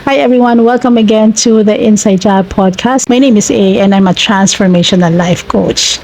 Hi everyone, welcome again to the Inside Job podcast. My name is A and I'm a transformational life coach.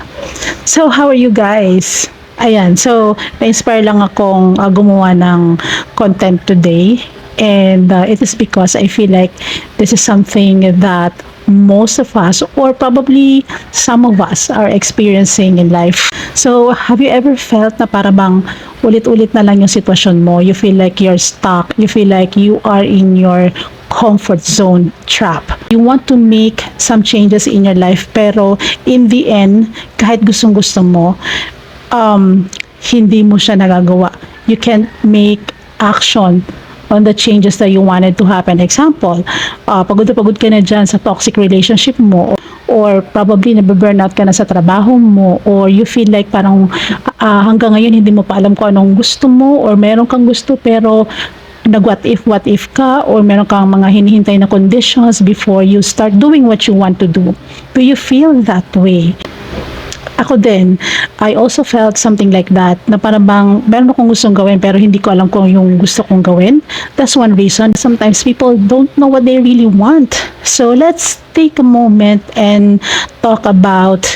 So how are you guys? Ayan, so na-inspire lang akong gumawa ng content today and it is because I feel like this is something that most of us or probably some of us are experiencing in life. So have you ever felt na para bang ulit-ulit na lang yung sitwasyon mo? You feel like you're stuck. You feel like you are in your comfort zone trap. You want to make some changes in your life pero in the end, kahit gustong-gusto mo, hindi mo siya nagagawa. You can't make action on the changes that you wanted to happen. Example, pagod na pagod ka na dyan sa toxic relationship mo or probably nabe-burnout ka na sa trabaho mo or you feel like parang hanggang ngayon hindi mo pa alam kung anong gusto mo or meron kang gusto pero what if ka or meron kang mga hinihintay na conditions before you start doing what you want to do. Do you feel that way? Ako din, I also felt something like that, na parang bang meron akong gustong gawin pero hindi ko alam kung yung gusto kong gawin. That's one reason. Sometimes people don't know what they really want. So let's take a moment and talk about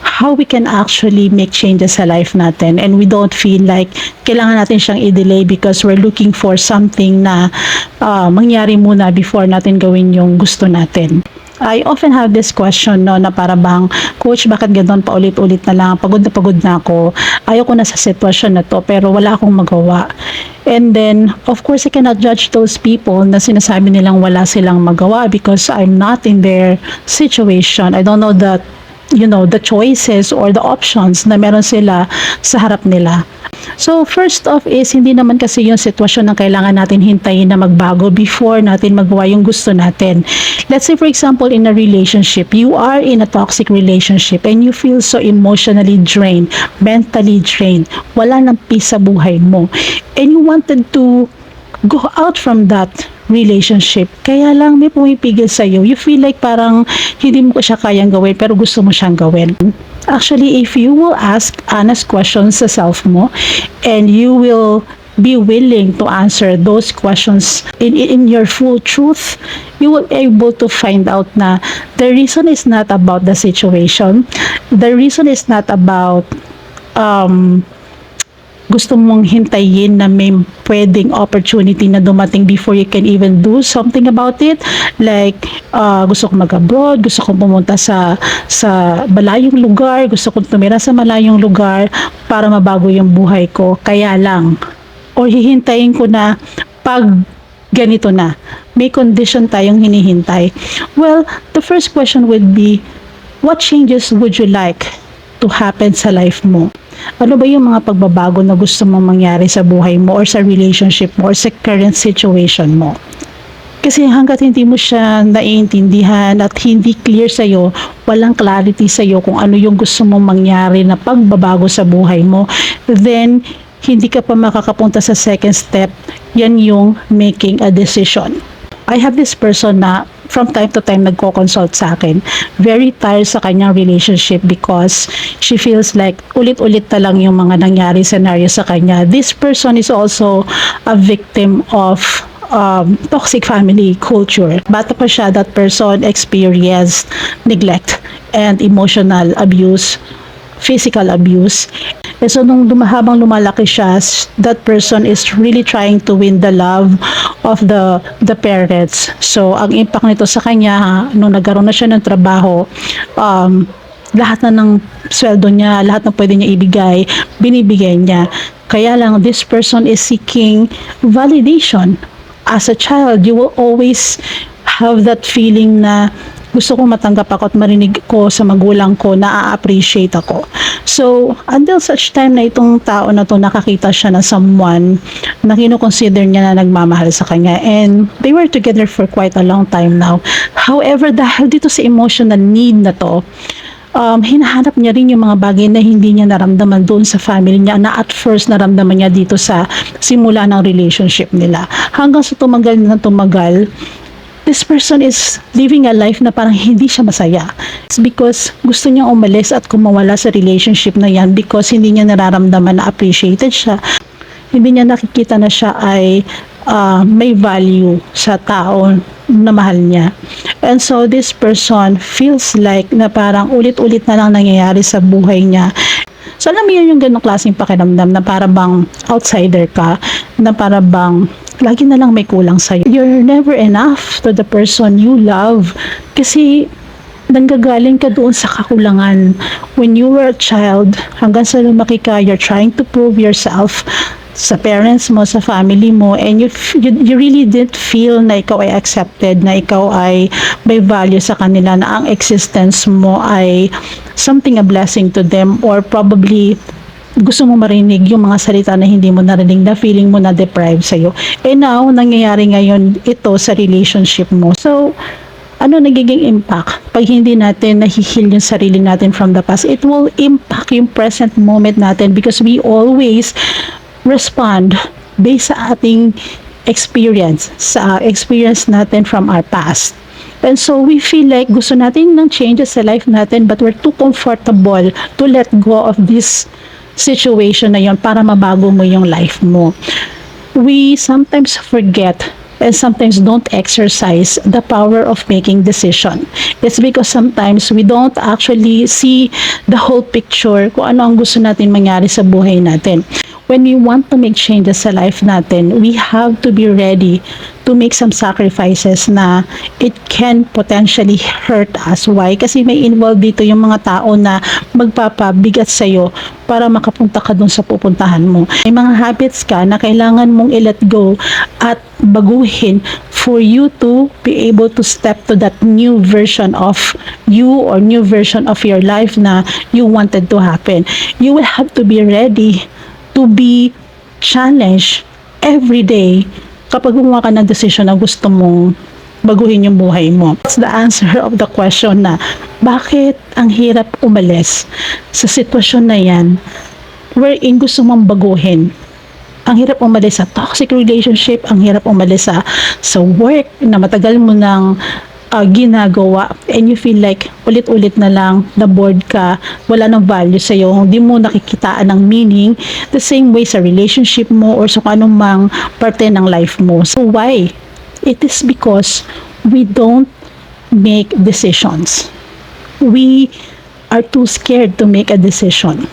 how we can actually make changes sa life natin and we don't feel like kailangan natin siyang i-delay because we're looking for something na mangyari muna before natin gawin yung gusto natin. I often have this question no, na para bang, Coach, bakit gano'n paulit-ulit na lang? Pagod na ako. Ayoko na sa sitwasyon na to pero wala akong magawa. And then, of course, I cannot judge those people na sinasabi nilang wala silang magawa because I'm not in their situation. I don't know the choices or the options na meron sila sa harap nila. So, first off is, hindi naman kasi yung sitwasyon na kailangan natin hintayin na magbago before natin magawa yung gusto natin. Let's say, for example, in a relationship, you are in a toxic relationship and you feel so emotionally drained, mentally drained, wala nang peace sa buhay mo. And you wanted to go out from that relationship. Kaya lang may pumipigil sa'yo. You feel like parang hindi mo siya kayang gawin pero gusto mo siyang gawin. Actually, if you will ask honest questions sa self mo and you will be willing to answer those questions in your full truth, you will be able to find out na the reason is not about the situation. The reason is not about gusto mong hintayin na may pwedeng opportunity na dumating before you can even do something about it. Like, gusto kong mag-abroad, gusto kong pumunta sa malayong lugar, gusto kong tumira sa malayong lugar para mabago yung buhay ko. Kaya lang, or hihintayin ko na pag ganito na. May condition tayong hinihintay. Well, the first question would be, what changes would you like to happen sa life mo? Ano ba yung mga pagbabago na gusto mong mangyari sa buhay mo or sa relationship mo or sa current situation mo? Kasi hanggat hindi mo siya naiintindihan at hindi clear sa'yo, walang clarity sa'yo kung ano yung gusto mong mangyari na pagbabago sa buhay mo, then hindi ka pa makakapunta sa second step, yan yung making a decision. I have this person na from time to time nagko-consult sa akin. Very tired sa kanyang relationship because she feels like ulit-ulit na lang yung mga nangyari scenario sa kanya. This person is also a victim of toxic family culture. Bata pa siya, that person experienced neglect and emotional abuse, physical abuse. And so nung habang lumalaki siya, that person is really trying to win the love of the parents. So ang impact nito sa kanya, nung nagkaroon na siya ng trabaho, lahat na ng sweldo niya, lahat na pwede niya ibigay, binibigay niya. Kaya lang, this person is seeking validation. As a child, you will always have that feeling na gusto kong matanggap ako at marinig ko sa magulang ko na a-appreciate ako. So, until such time na itong tao na to nakakita siya na someone na kinoconsider niya na nagmamahal sa kanya and they were together for quite a long time now. However, dahil dito sa emotional need na to, hinahanap niya rin yung mga bagay na hindi niya naramdaman doon sa family niya na at first naramdaman niya dito sa simula ng relationship nila. Hanggang sa tumagal na tumagal, this person is living a life na parang hindi siya masaya. It's because gusto niyang umalis at kumawala sa relationship na yan because hindi niya nararamdaman na appreciated siya. Hindi niya nakikita na siya ay may value sa tao na mahal niya. And so this person feels like na parang ulit-ulit na lang nangyayari sa buhay niya. So alam mo yun, yung ganong klaseng pakiramdam na para bang outsider ka, na para bang lagi na lang may kulang sa'yo. You're never enough to the person you love kasi nanggagaling ka doon sa kakulangan. When you were a child, hanggang sa lumaki ka, you're trying to prove yourself sa parents mo, sa family mo, and you really didn't feel na ikaw ay accepted, na ikaw ay may value sa kanila, na ang existence mo ay something a blessing to them, or probably gusto mo marinig yung mga salita na hindi mo narinig, na feeling mo na deprived sa'yo. And now, nangyayari ngayon ito sa relationship mo. So, ano nagiging impact pag hindi natin nahihil yung sarili natin from the past? It will impact yung present moment natin because we always respond based sa ating experience, sa experience natin from our past. And so we feel like gusto natin ng changes sa life natin, but we're too comfortable to let go of this situation na yon para mabago mo yung life mo. We sometimes forget and sometimes don't exercise the power of making decision. It's because sometimes we don't actually see the whole picture kung ano ang gusto natin mangyari sa buhay natin. When we want to make changes sa life natin, we have to be ready to make some sacrifices na it can potentially hurt us. Why? Kasi may involved dito yung mga tao na magpapabigat sa'yo para makapunta ka dun sa pupuntahan mo. May mga habits ka na kailangan mong i-let go at baguhin for you to be able to step to that new version of you or new version of your life na you wanted to happen. You will have to be ready to be challenged every day kapag gumawa ka ng decision na gusto mong baguhin yung buhay mo. That's the answer of the question na bakit ang hirap umalis sa sitwasyon na yan wherein gusto mong baguhin. Ang hirap umalis sa toxic relationship, ang hirap umalis sa work na matagal mo nang ginagawa, and you feel like ulit-ulit na lang, na bored ka, wala nang value sa'yo, hindi mo nakikitaan ng meaning, the same way sa relationship mo or sa anong mang parte ng life mo. So why? It is because we don't make decisions. We are too scared to make a decision.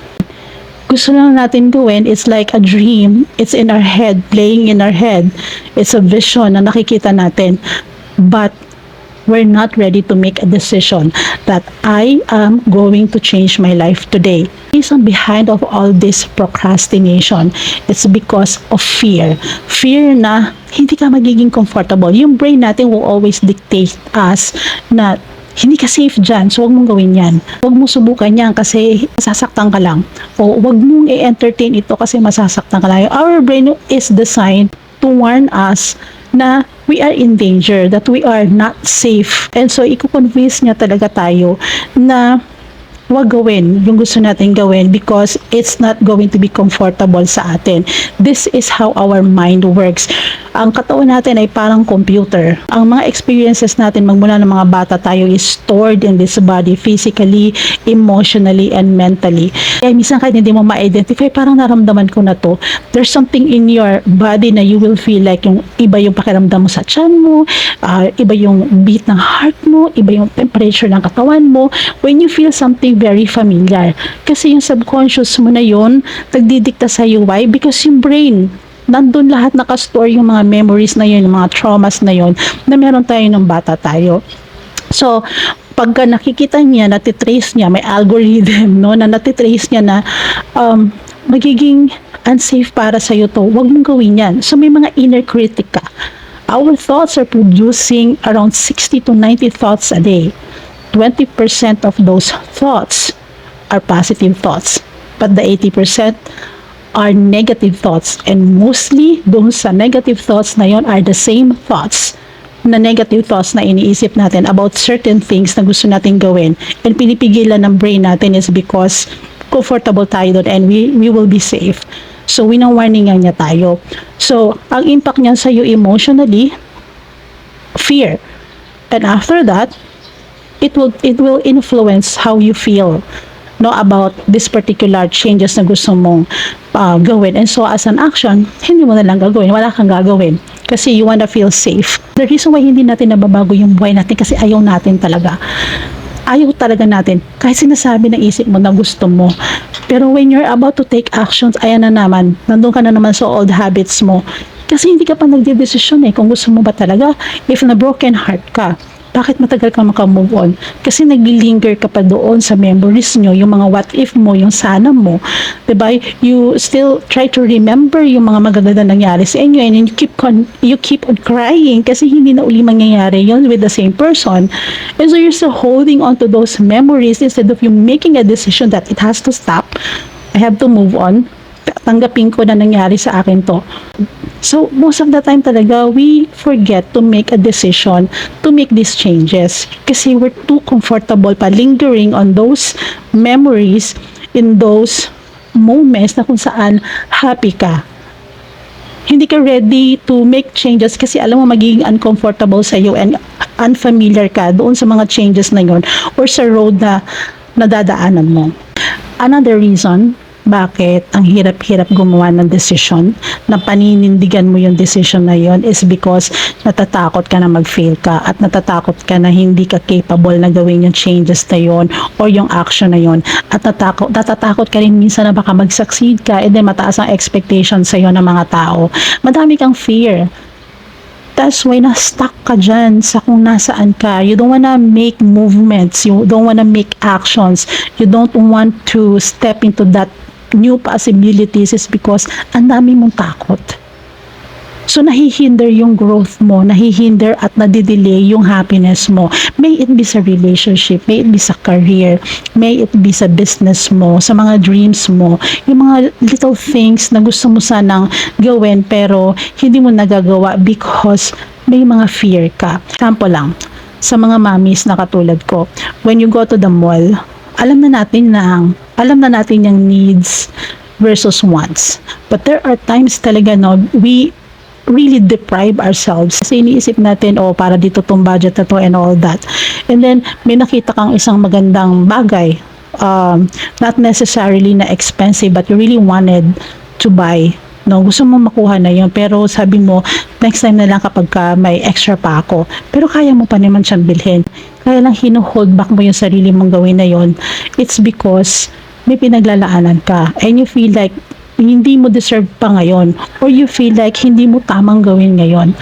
Gusto lang natin gawin, it's like a dream, it's in our head, playing in our head, it's a vision na nakikita natin, but we're not ready to make a decision that I am going to change my life today. The reason behind of all this procrastination, it's because of fear. Fear na hindi ka magiging comfortable. Yung brain natin will always dictate us na hindi ka safe dyan, so huwag mong gawin yan. Huwag mong subukan yan kasi masasaktan ka lang. O huwag mong i-entertain ito kasi masasaktan ka lang. Our brain is designed to warn us na we are in danger, that we are not safe. And so, i-convince niya talaga tayo na wag gawin yung gusto natin gawin because it's not going to be comfortable sa atin. This is how our mind works. Ang katawan natin ay parang computer. Ang mga experiences natin magmula ng mga bata tayo is stored in this body physically, emotionally, and mentally. Kaya minsan kahit hindi mo ma-identify, parang naramdaman ko na to. There's something in your body na you will feel like yung iba yung pakiramdam mo sa tiyan mo, iba yung beat ng heart mo, iba yung temperature ng katawan mo. When you feel something very familiar. Kasi yung subconscious mo na yun, nagdidikta sa iyo. Why? Because yung brain, nandun lahat nakastore yung mga memories na yun, yung mga traumas na yun, na meron tayo ng bata tayo. So, pagka nakikita niya, natitrace niya, may algorithm, no, na natitrace niya na magiging unsafe para sa iyo to, wag mong gawin yan. So, may mga inner critic ka. Our thoughts are producing around 60 to 90 thoughts a day. 20% of those thoughts are positive thoughts, but the 80% are negative thoughts, and mostly doon sa negative thoughts na yon are the same thoughts na negative thoughts na iniisip natin about certain things na gusto natin gawin, and pinipigilan ng brain natin is because comfortable tayo doon and we will be safe. So winawarningan niya tayo. So ang impact niyan sa iyo emotionally, fear, and after that it will influence how you feel, no, about this particular changes na gusto mong gawin. And so as an action, hindi mo na lang gagawin, wala kang gagawin Kasi you wanna feel safe. The reason why hindi natin nababago yung buhay natin kasi ayaw natin talaga. Ayaw talaga natin. Kahit sinasabi ng isip mo na gusto mo. Pero when you're about to take actions, ayan na naman, nandun ka na naman sa old habits mo. Kasi hindi ka pa nagdedesisyon kung gusto mo ba talaga. If na broken heart ka, bakit matagal ka maka-move on? Kasi naglilinger ka pa doon sa memories nyo, yung mga what if mo, yung sana mo. Diba? You still try to remember yung mga magaganda nangyari sa inyo and you keep on crying kasi hindi na uli mangyayari yun with the same person. And so you're still holding on to those memories instead of you making a decision that it has to stop. I have to move on. Tanggapin ko na nangyari sa akin to. So, most of the time talaga, we forget to make a decision to make these changes. Kasi we're too comfortable pa lingering on those memories in those moments na kung saan happy ka. Hindi ka ready to make changes kasi alam mo magiging uncomfortable sa iyo and unfamiliar ka doon sa mga changes na yon or sa road na nadadaanan mo. Another reason bakit ang hirap-hirap gumawa ng decision na paninindigan mo yung decision na yon is because natatakot ka na mag-fail ka at natatakot ka na hindi ka capable na gawin yung changes na yon or yung action na yon at natatakot ka rin minsan na baka mag-succeed ka and then mataas ang expectation sa iyo ng mga tao. Madami kang fear. That's why na-stuck ka dyan sa kung nasaan ka. You don't wanna make movements. You don't wanna make actions. You don't want to step into that new possibilities is because ang dami mong takot. So, nahihinder yung growth mo, nahihinder at nadidelay yung happiness mo. May it be sa relationship, may it be sa career, may it be sa business mo, sa mga dreams mo, yung mga little things na gusto mo sanang gawin pero hindi mo nagagawa because may mga fear ka. Example lang, sa mga mommies na katulad ko, when you go to the mall, alam na natin yung needs versus wants. But there are times talaga we really deprive ourselves. Kasi iniisip natin, para dito tong budget na to and all that. And then, may nakita kang isang magandang bagay. Not necessarily na expensive, but you really wanted to buy. No, gusto mo makuha na yun, pero sabi mo, next time na lang kapag may extra pa ako. Pero kaya mo pa naman siyang bilhin. Kaya lang hino-hold back mo yung sarili mong gawin na yun. It's because may pinaglalaanan ka and you feel like hindi mo deserve pa ngayon or you feel like hindi mo tamang gawin ngayon.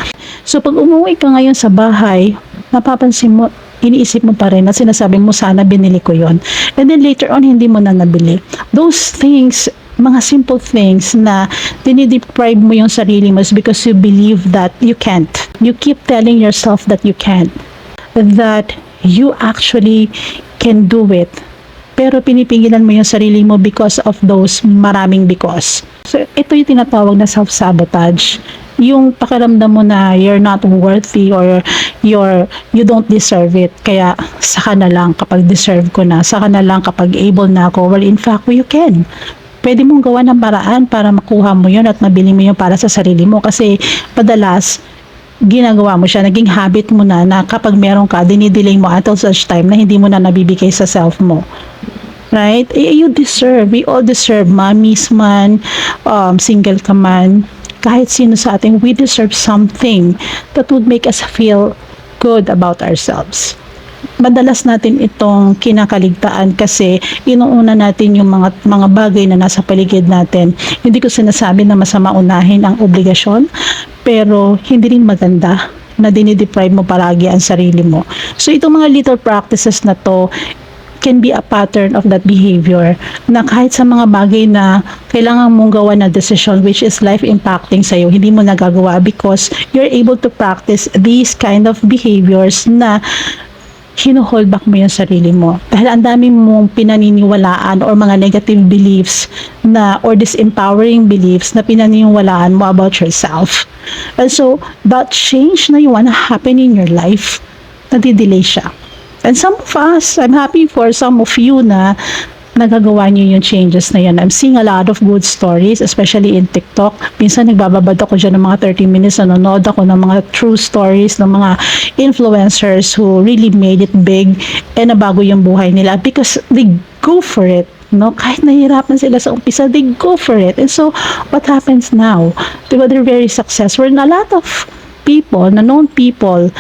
So pag umuwi ka ngayon sa bahay, napapansin mo, iniisip mo pa rin at sinasabi mo sana binili ko yon. And then later on, hindi mo na nabili. Those things, mga simple things na dinideprive mo yung sarili mo is because you believe that you can't. You keep telling yourself that you can't. That you actually can do it. Pero pinipigilan mo yung sarili mo because of those maraming because. So, ito yung tinatawag na self-sabotage. Yung pakiramdam mo na you're not worthy or you don't deserve it. Kaya, saka na lang kapag deserve ko na. Saka na lang kapag able na ako. Well, in fact, you can. Pwede mong gawa ng paraan para makuha mo yun at mabili mo yun para sa sarili mo. Kasi, padalas, ginagawa mo siya, naging habit mo na kapag meron ka, dinidelay mo until such time na hindi mo na nabibigay sa self mo. Right? You deserve, we all deserve, mommies man, single ka man, kahit sino sa atin, we deserve something that would make us feel good about ourselves. Madalas natin itong kinakaligtaan kasi inuuna natin yung mga bagay na nasa paligid natin. Hindi ko sinasabi na masama unahin ang obligasyon, pero hindi rin maganda na dinideprive mo palagi ang sarili mo. So itong mga little practices na to can be a pattern of that behavior na kahit sa mga bagay na kailangan mong gawa na decision which is life impacting sa'yo, hindi mo nagagawa because you're able to practice these kind of behaviors na hino-hold back mo yung sarili mo. Dahil ang dami mong pinaniniwalaan or mga negative beliefs na or disempowering beliefs na pinaniniwalaan mo about yourself. And so, that change na you wanna happen in your life, nadidelay siya. And some of us, I'm happy for some of you na nagagawa niyo yung changes na yan. I'm seeing a lot of good stories, especially in TikTok. Minsan nagbababad ako dyan ng mga 30 minutes, nanonood ako ng mga true stories ng mga influencers who really made it big and nabago yung buhay nila because they go for it. No, kahit nahihirapan sila sa umpisa, they go for it. And so, what happens now? Diba, they're very successful. And a lot of people, na known people,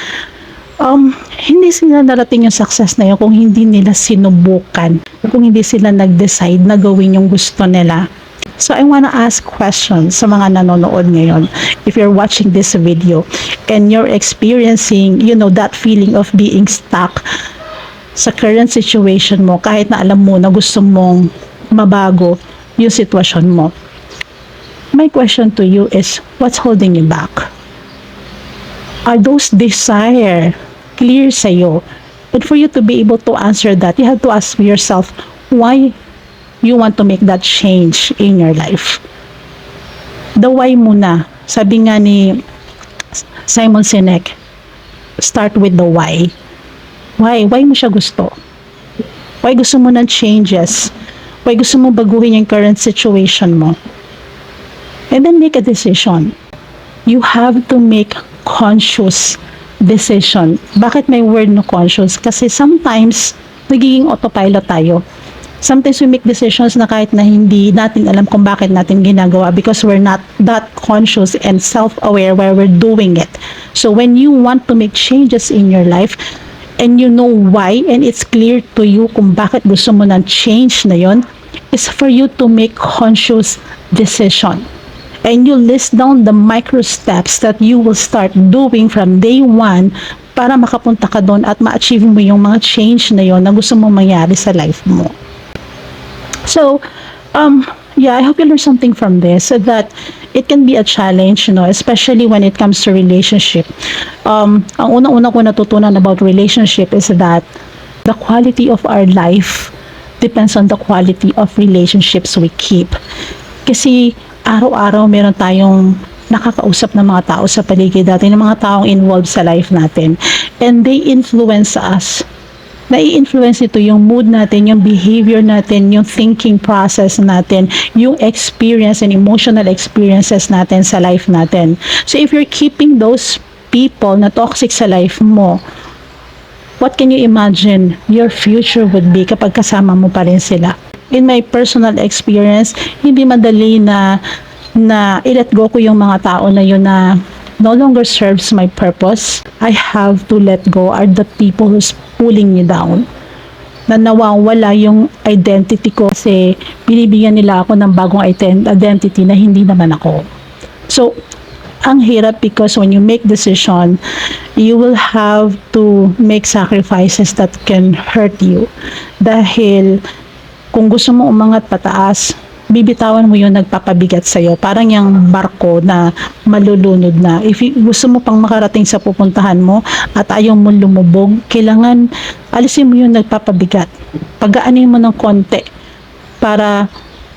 hindi sila narating yung success na yun kung hindi nila sinubukan, kung hindi sila nag-decide na gawin yung gusto nila. So I wanna ask questions sa mga nanonood ngayon. If you're watching this video and you're experiencing, that feeling of being stuck sa current situation mo, kahit na alam mo na gusto mong mabago yung sitwasyon mo. My question to you is, what's holding you back? Are those desire clear sa'yo? And for you to be able to answer that, you have to ask yourself, why you want to make that change in your life? The why muna. Sabi nga ni Simon Sinek, start with the why. Why? Why mo siya gusto? Why gusto mo ng changes? Why gusto mo baguhin yung current situation mo? And then make a decision. You have to make conscious decision. Bakit may word no conscious? Kasi sometimes, nagiging autopilot tayo. Sometimes we make decisions na kahit na hindi natin alam kung bakit natin ginagawa because we're not that conscious and self-aware where we're doing it. So when you want to make changes in your life and you know why and it's clear to you kung bakit gusto mo ng change na yon, is for you to make conscious decision. And you list down the micro steps that you will start doing from day one para makapunta ka doon at ma-achieve mo yung mga change na yon na gusto mo mangyari sa life mo. So, I hope you learn something from this, that it can be a challenge, especially when it comes to relationship. Ang unang-una ko natutunan about relationship is that the quality of our life depends on the quality of relationships we keep. Kasi araw-araw meron tayong nakakausap ng mga tao sa paligid natin, ng mga taong involved sa life natin. And they influence us. Nai-influence ito yung mood natin, yung behavior natin, yung thinking process natin, yung experience and emotional experiences natin sa life natin. So if you're keeping those people na toxic sa life mo, what can you imagine your future would be kapag kasama mo pa rin sila? In my personal experience, hindi madali na i-let go ko yung mga tao na yun na no longer serves my purpose. I have to let go are the people who's pulling me down. Na nawawala yung identity ko kasi binibigyan nila ako ng bagong identity na hindi naman ako. So, ang hirap because when you make decision, you will have to make sacrifices that can hurt you. Dahil kung gusto mo umangat pataas, bibitawan mo yung nagpapabigat sa'yo. Parang yung barko na malulunod na. If gusto mo pang makarating sa pupuntahan mo at ayaw mo lumubog, kailangan alisin mo yung nagpapabigat. Pagaanin mo ng konti para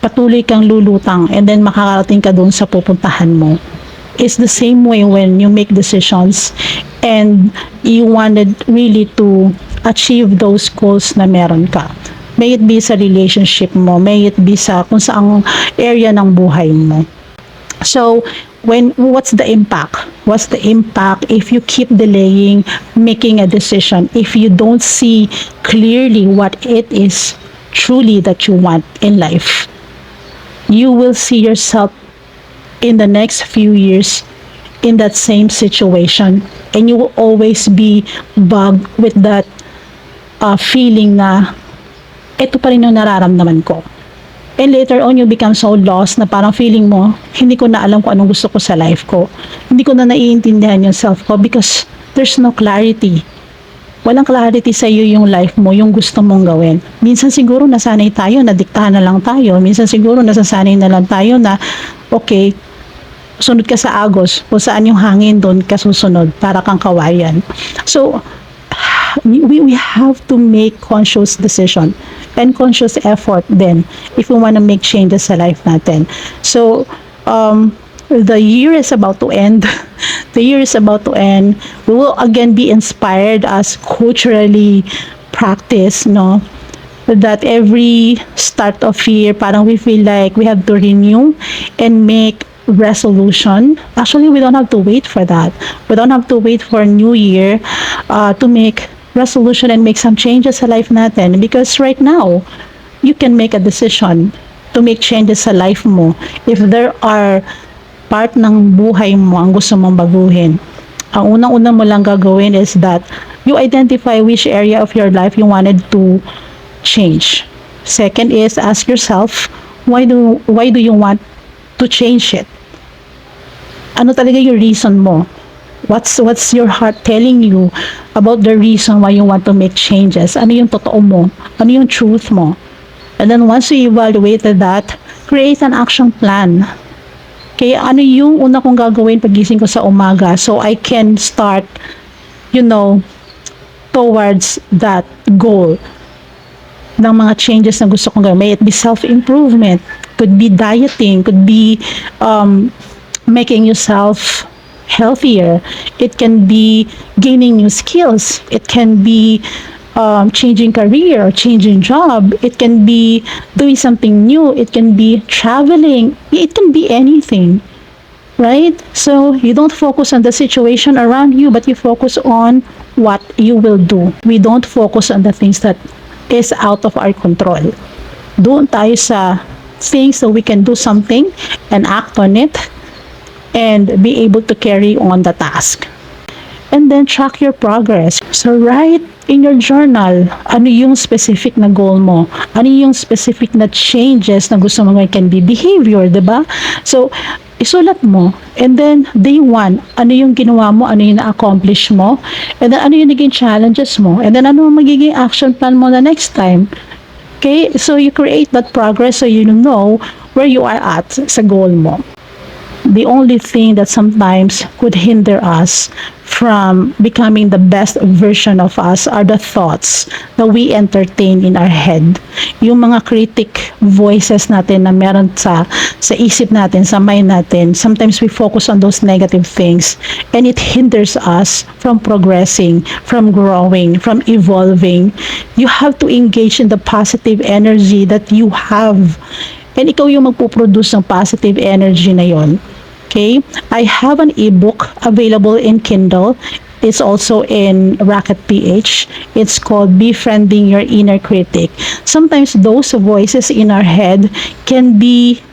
patuloy kang lulutang and then makakarating ka doon sa pupuntahan mo. It's the same way when you make decisions and you wanted really to achieve those goals na meron ka. May it be sa relationship mo, may it be sa kung saang area ng buhay mo. So, what's the impact? What's the impact if you keep delaying making a decision? If you don't see clearly what it is truly that you want in life, you will see yourself in the next few years in that same situation, and you will always be bugged with that feeling na ito pa rin yung nararamdaman ko. And later on, you become so lost na parang feeling mo, hindi ko na alam kung anong gusto ko sa life ko. Hindi ko na naiintindihan yung self ko because there's no clarity. Walang clarity sa iyo yung life mo, yung gusto mong gawin. Minsan siguro nasanay tayo, nadiktahan na lang tayo. Minsan siguro nasasanay na lang tayo na, okay, sunod ka sa agos, kung saan yung hangin doon ka susunod, para kang kawayan. So, we have to make conscious decision and conscious effort then if we want to make changes sa life natin. So, the year is about to end. The year is about to end. We will again be inspired as culturally practice, no? That every start of year, parang we feel like we have to renew and make resolution. Actually, we don't have to wait for that. We don't have to wait for New Year to make resolution and make some changes sa life natin, because right now you can make a decision to make changes sa life mo if there are part ng buhay mo ang gusto mong baguhin. Ang unang-una mo lang gagawin is that you identify which area of your life you wanted to change. Second is ask yourself, why do you want to change it? Ano talaga yung reason mo? What's your heart telling you about the reason why you want to make changes? Ano yung totoo mo? Ano yung truth mo? And then once you evaluated that, create an action plan. Kaya ano yung una kong gagawin pagising ko sa umaga so I can start, towards that goal ng mga changes na gusto kong gawin. May it be self-improvement, could be dieting, could be making yourself healthier. It can be gaining new skills. It can be changing career, changing job. It can be doing something new. It can be traveling. It can be anything, right? So you don't focus on the situation around you, but you focus on what you will do. We don't focus on the things that is out of our control. Doon tayo sa things that we can do something and act on it and be able to carry on the task. And then track your progress. So write in your journal, ano yung specific na goal mo? Ano yung specific na changes na gusto mo can be behavior, diba? So, isulat mo. And then, day 1, ano yung ginawa mo? Ano yung na-accomplish mo? And then, ano yung naging challenges mo? And then, ano yung magiging action plan mo na next time? Okay? So, you create that progress so you know where you are at sa goal mo. The only thing that sometimes could hinder us from becoming the best version of us are the thoughts that we entertain in our head. Yung mga critic voices natin na meron sa isip natin, sa mind natin, sometimes we focus on those negative things and it hinders us from progressing, from growing, from evolving. You have to engage in the positive energy that you have. And ikaw yung magpuproduce ng positive energy na yon. Okay, I have an ebook available in Kindle. It's also in Rocket PH. It's called Befriending Your Inner Critic. Sometimes those voices in our head can be,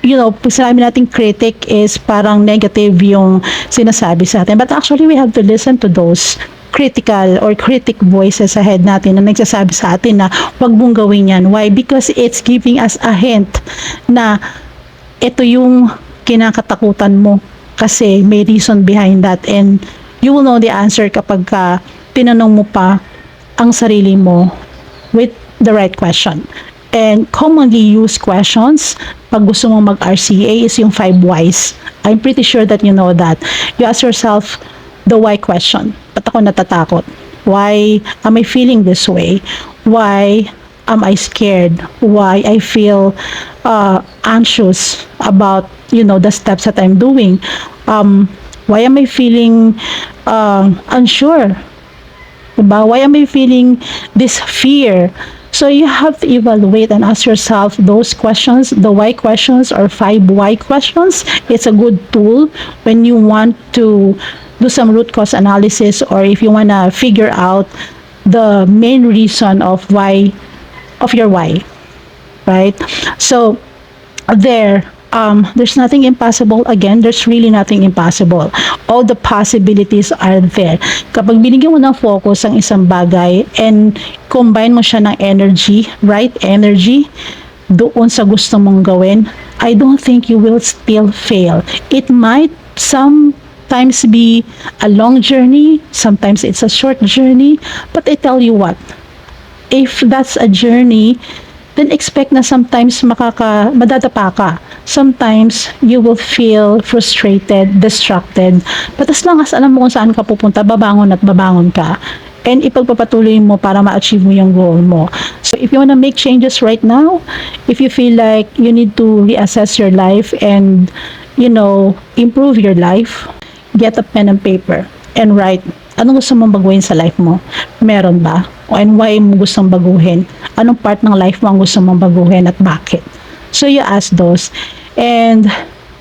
pag sinabi natin critic is parang negative yung sinasabi sa atin. But actually, we have to listen to those critical or critic voices sa head natin na nagsasabi sa atin na wag mong gawin yan. Why? Because it's giving us a hint na ito yung kinakatakutan mo kasi may reason behind that and you will know the answer kapag tinanong mo pa ang sarili mo with the right question. And commonly used questions pag gusto mong mag-RCA is yung 5 whys. I'm pretty sure that you know that. You ask yourself the why question. Ba't ako natatakot? Why am I feeling this way? Why am I scared? Why I feel anxious about the steps that I'm doing? Why am I feeling unsure? Diba? Why am I feeling this fear? So you have to evaluate and ask yourself those questions, the why questions or 5 why questions. It's a good tool when you want to do some root cause analysis or if you want to figure out the main reason of your why, right? So there's nothing impossible. Again, there's really nothing impossible. All the possibilities are there. Kapag binigyan mo ng focus ang isang bagay and combine mo siya ng energy, right energy, doon sa gusto mong gawin, I don't think you will still fail. It might sometimes be a long journey, sometimes it's a short journey, but I tell you what, if that's a journey, then expect na sometimes madadapa ka. Sometimes you will feel frustrated, distracted. But as long as alam mo kung saan ka pupunta, babangon at babangon ka. And ipagpapatuloy mo para ma-achieve mo yung goal mo. So if you want to make changes right now, if you feel like you need to reassess your life and, improve your life, get a pen and paper and write, anong gusto mong baguhin sa life mo? Meron ba? And why mo gustong baguhin? Anong part ng life mo ang gusto mong baguhin at bakit? So you ask those and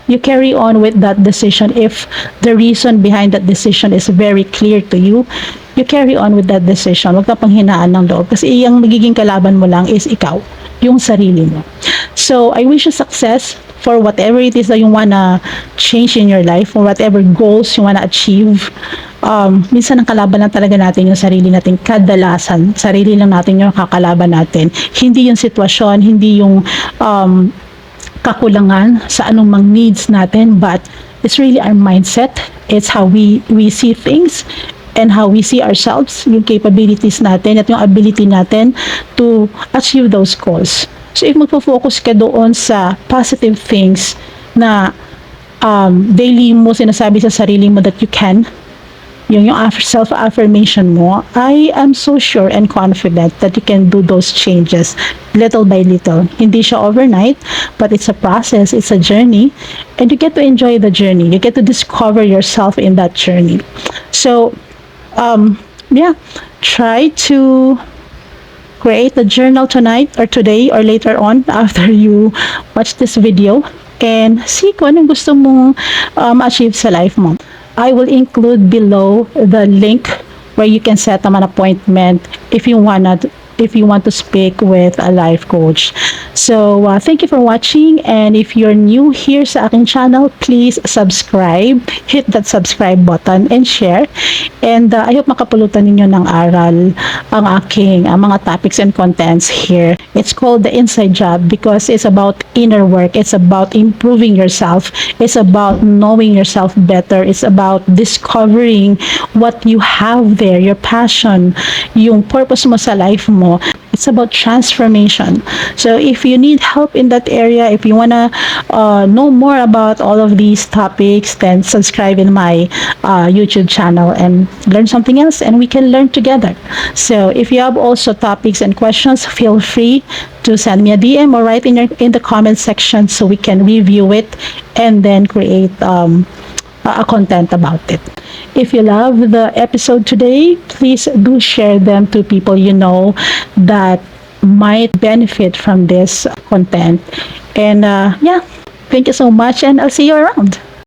you carry on with that decision. If the reason behind that decision is very clear to you, you carry on with that decision. Huwag ka pang hinaan ng loob kasi yung magiging kalaban mo lang is ikaw, yung sarili mo. So I wish you success for whatever it is that you wanna change in your life, or whatever goals you wanna achieve. Minsan ang kalaban lang talaga natin yung sarili natin, kadalasan sarili lang natin yung kakalaban natin, hindi yung sitwasyon, hindi yung kakulangan sa anumang needs natin, but it's really our mindset. It's how we see things and how we see ourselves, yung capabilities natin at yung ability natin to achieve those goals. So if magpo-focus ka doon sa positive things na daily mo sinasabi sa sarili mo that you can, yung self-affirmation mo, I am so sure and confident that you can do those changes little by little. Hindi siya overnight, but it's a process, it's a journey, and you get to enjoy the journey. You get to discover yourself in that journey. So, try to create a journal tonight or today or later on after you watch this video, and see kung anong gusto mong achieve sa life mo. I will include below the link where you can set an appointment if you want to speak with a life coach. So, thank you for watching, and if you're new here sa aking channel, please subscribe, hit that subscribe button, and share. And I hope makapulutan ninyo ng aral ang aking mga topics and contents here. It's called The Inside Job because it's about inner work. It's about improving yourself. It's about knowing yourself better. It's about discovering what you have there, your passion, yung purpose mo sa life mo. It's about transformation. So if you need help in that area, if you wanna know more about all of these topics, then subscribe in my YouTube channel and learn something else, and we can learn together. So if you have also topics and questions, feel free to send me a DM or write in the comment section so we can review it and then create a content about it. If you love the episode today, please do share them to people you know that might benefit from this content. And thank you so much, and I'll see you around.